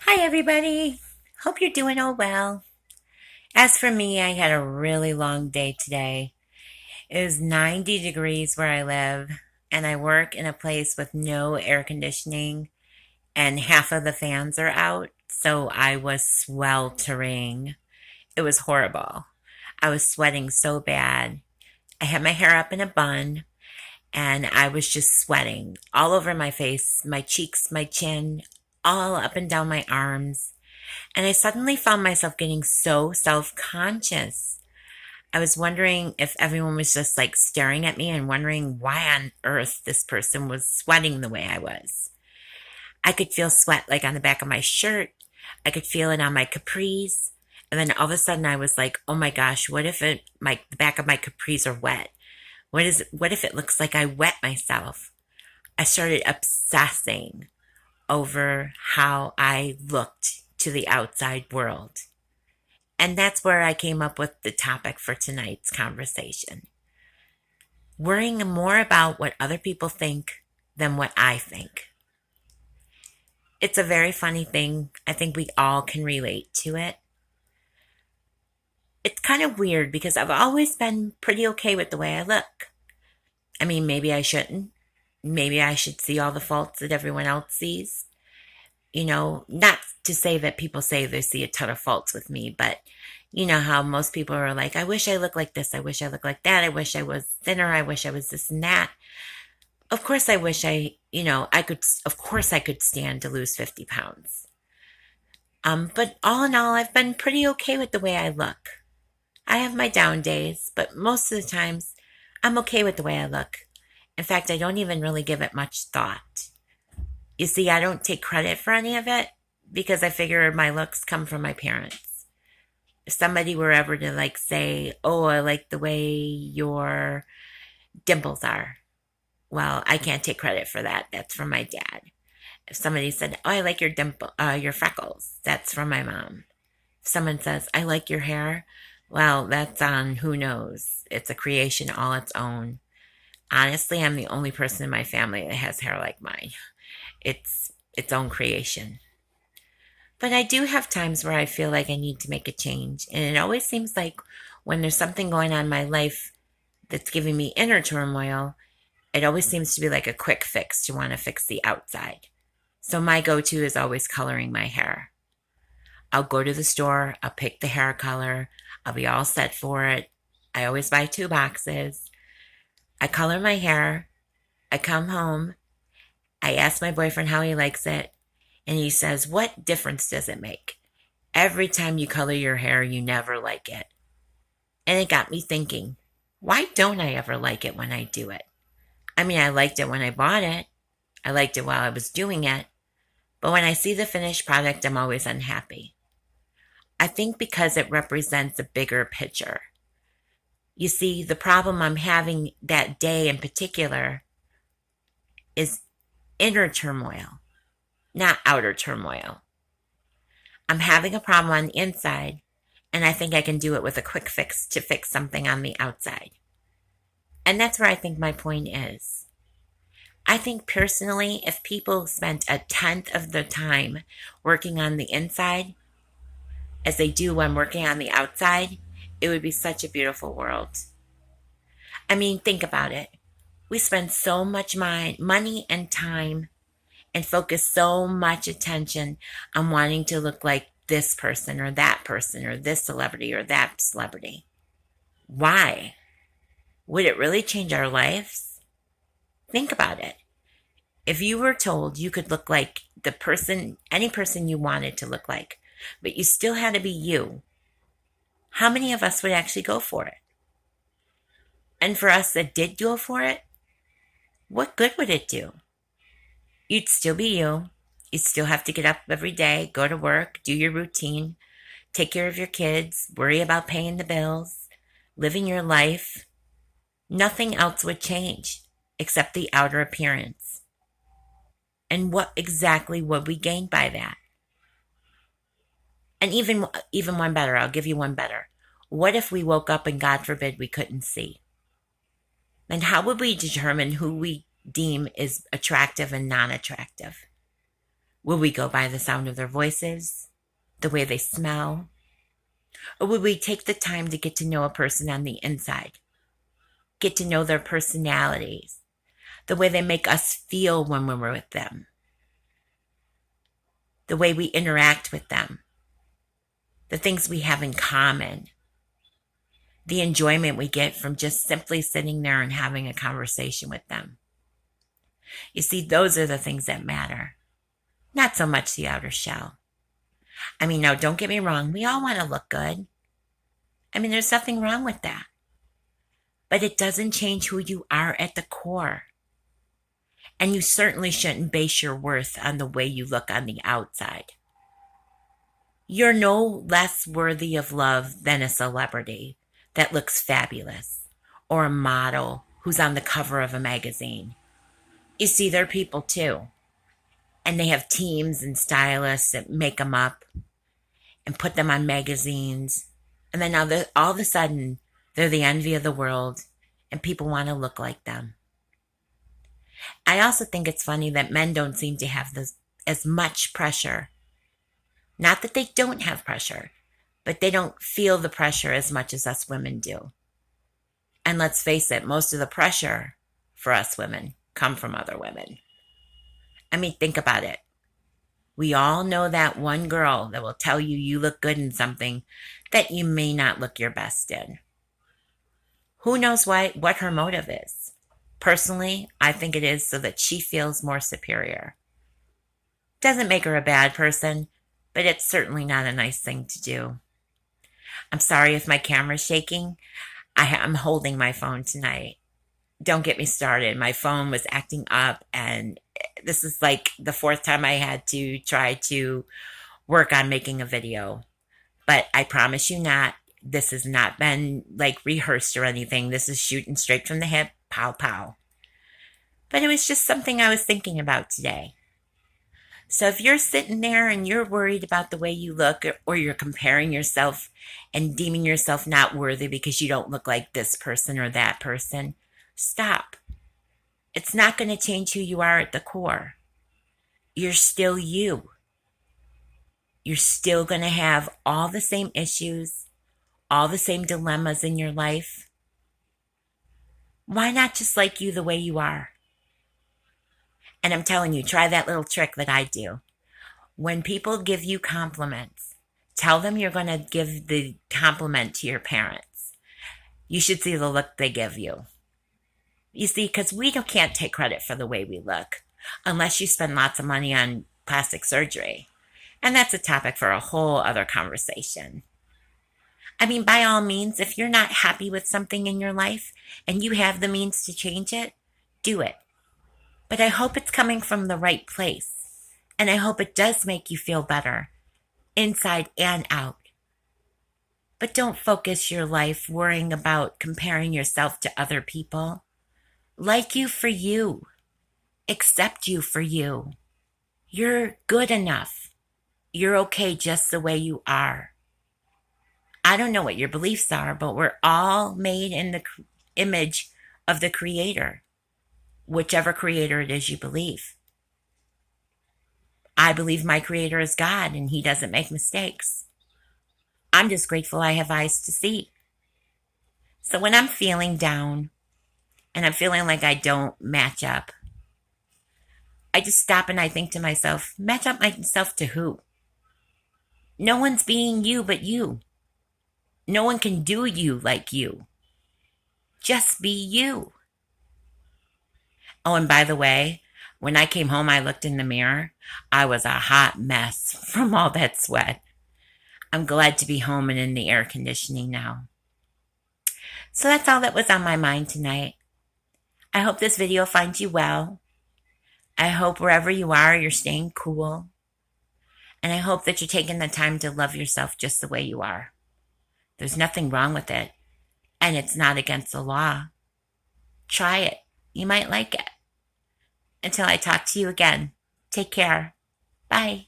Hi, everybody. Hope you're doing all well. As for me, I had a really long day today. It was 90 degrees where I live, and I work in a place with no air conditioning, and half of the fans are out, so I was sweltering. It was horrible. I was sweating so bad. I had my hair up in a bun, and I was just sweating all over my face, my cheeks, my chin, all up and down my arms. And I suddenly found myself getting so self conscious. I was wondering if everyone was just like staring at me and wondering why on earth this person was sweating the way I was. I could feel sweat like on the back of my shirt. I could feel it on my capris. And then all of a sudden I was like, oh my gosh, what if the back of my capris are wet? What if it looks like I wet myself? I started obsessing over how I looked to the outside world. And that's where I came up with the topic for tonight's conversation. Worrying more about what other people think than what I think. It's a very funny thing. I think we all can relate to it. It's kind of weird because I've always been pretty okay with the way I look. I mean, maybe I shouldn't. Maybe I should see all the faults that everyone else sees. Not to say that people say they see a ton of faults with me, but you know how most people are like, I wish I looked like this. I wish I looked like that. I wish I was thinner. I wish I was this and that. Of course, I wish of course, I could stand to lose 50 pounds. But all in all, I've been pretty okay with the way I look. I have my down days, but most of the times, I'm okay with the way I look. In fact, I don't even really give it much thought. You see, I don't take credit for any of it because I figure my looks come from my parents. If somebody were ever to like say, oh, I like the way your dimples are, well, I can't take credit for that. That's from my dad. If somebody said, oh, I like your freckles, that's from my mom. If someone says, I like your hair, well, that's on who knows. It's a creation all its own. Honestly, I'm the only person in my family that has hair like mine. It's its own creation. But I do have times where I feel like I need to make a change. And it always seems like when there's something going on in my life that's giving me inner turmoil, it always seems to be like a quick fix to want to fix the outside. So my go to is always coloring my hair. I'll go to the store, I'll pick the hair color, I'll be all set for it. I always buy 2 boxes. I color my hair. I come home. I ask my boyfriend how he likes it. And he says, what difference does it make? Every time you color your hair, you never like it. And it got me thinking, why don't I ever like it when I do it? I mean, I liked it when I bought it. I liked it while I was doing it. But when I see the finished product, I'm always unhappy. I think because it represents a bigger picture. You see, the problem I'm having that day in particular is inner turmoil, not outer turmoil. I'm having a problem on the inside, and I think I can do it with a quick fix to fix something on the outside. And that's where I think my point is. I think personally, if people spent a tenth of the time working on the inside as they do when working on the outside, it would be such a beautiful world. I mean, think about it. We spend so much money and time and focus so much attention on wanting to look like this person or this celebrity or that celebrity. Why? Would it really change our lives? Think about it. If you were told you could look like any person you wanted to look like, but you still had to be you, how many of us would actually go for it? And for us that did go for it, what good would it do? You'd still be you. You'd still have to get up every day, go to work, do your routine, take care of your kids, worry about paying the bills, living your life. Nothing else would change except the outer appearance. And what exactly would we gain by that? And even one better, I'll give you one better. What if we woke up and God forbid we couldn't see? And how would we determine who we deem is attractive and non attractive? Will we go by the sound of their voices, the way they smell, or will we take the time to get to know a person on the inside, get to know their personalities, the way they make us feel when we're with them, the way we interact with them, the things we have in common, the enjoyment we get from just simply sitting there and having a conversation with them. You see, those are the things that matter, not so much the outer shell. I mean, now don't get me wrong, we all want to look good. I mean, there's nothing wrong with that. But it doesn't change who you are at the core. And you certainly shouldn't base your worth on the way you look on the outside. You're no less worthy of love than a celebrity that looks fabulous, or a model who's on the cover of a magazine. You see, they're people too. And they have teams and stylists that make them up and put them on magazines. And then now all of a sudden, they're the envy of the world and people want to look like them. I also think it's funny that men don't seem to have as much pressure. Not that they don't have pressure, but they don't feel the pressure as much as us women do. And let's face it, most of the pressure for us women come from other women. I mean, think about it. We all know that one girl that will tell you you look good in something that you may not look your best in. Who knows what her motive is? Personally, I think it is so that she feels more superior. Doesn't make her a bad person, but it's certainly not a nice thing to do. I'm sorry if my camera's shaking. I'm holding my phone tonight. Don't get me started. My phone was acting up, and this is like the fourth time I had to try to work on making a video. But I promise you not, this has not been like rehearsed or anything. This is shooting straight from the hip, pow pow. But it was just something I was thinking about today. So if you're sitting there and you're worried about the way you look, or you're comparing yourself and deeming yourself not worthy because you don't look like this person or that person, stop. It's not going to change who you are at the core. You're still you. You're still going to have all the same issues, all the same dilemmas in your life. Why not just like you the way you are? And I'm telling you, try that little trick that I do. When people give you compliments, tell them you're going to give the compliment to your parents. You should see the look they give you. You see, because we can't take credit for the way we look unless you spend lots of money on plastic surgery. And that's a topic for a whole other conversation. I mean, by all means, if you're not happy with something in your life and you have the means to change it, do it. But I hope it's coming from the right place. And I hope it does make you feel better, inside and out. But don't focus your life worrying about comparing yourself to other people. Like you for you. Accept you for you. You're good enough. You're okay just the way you are. I don't know what your beliefs are, but we're all made in the image of the Creator, whichever Creator it is you believe. I believe my Creator is God, and He doesn't make mistakes. I'm just grateful I have eyes to see. So when I'm feeling down, and I'm feeling like I don't match up, I just stop and I think to myself, match up myself to who? No one's being you but you. No one can do you like you. Just be you. Oh, and by the way, when I came home, I looked in the mirror. I was a hot mess from all that sweat. I'm glad to be home and in the air conditioning now. So that's all that was on my mind tonight. I hope this video finds you well. I hope wherever you are, you're staying cool. And I hope that you're taking the time to love yourself just the way you are. There's nothing wrong with it. And it's not against the law. Try it. You might like it. Until I talk to you again, take care. Bye.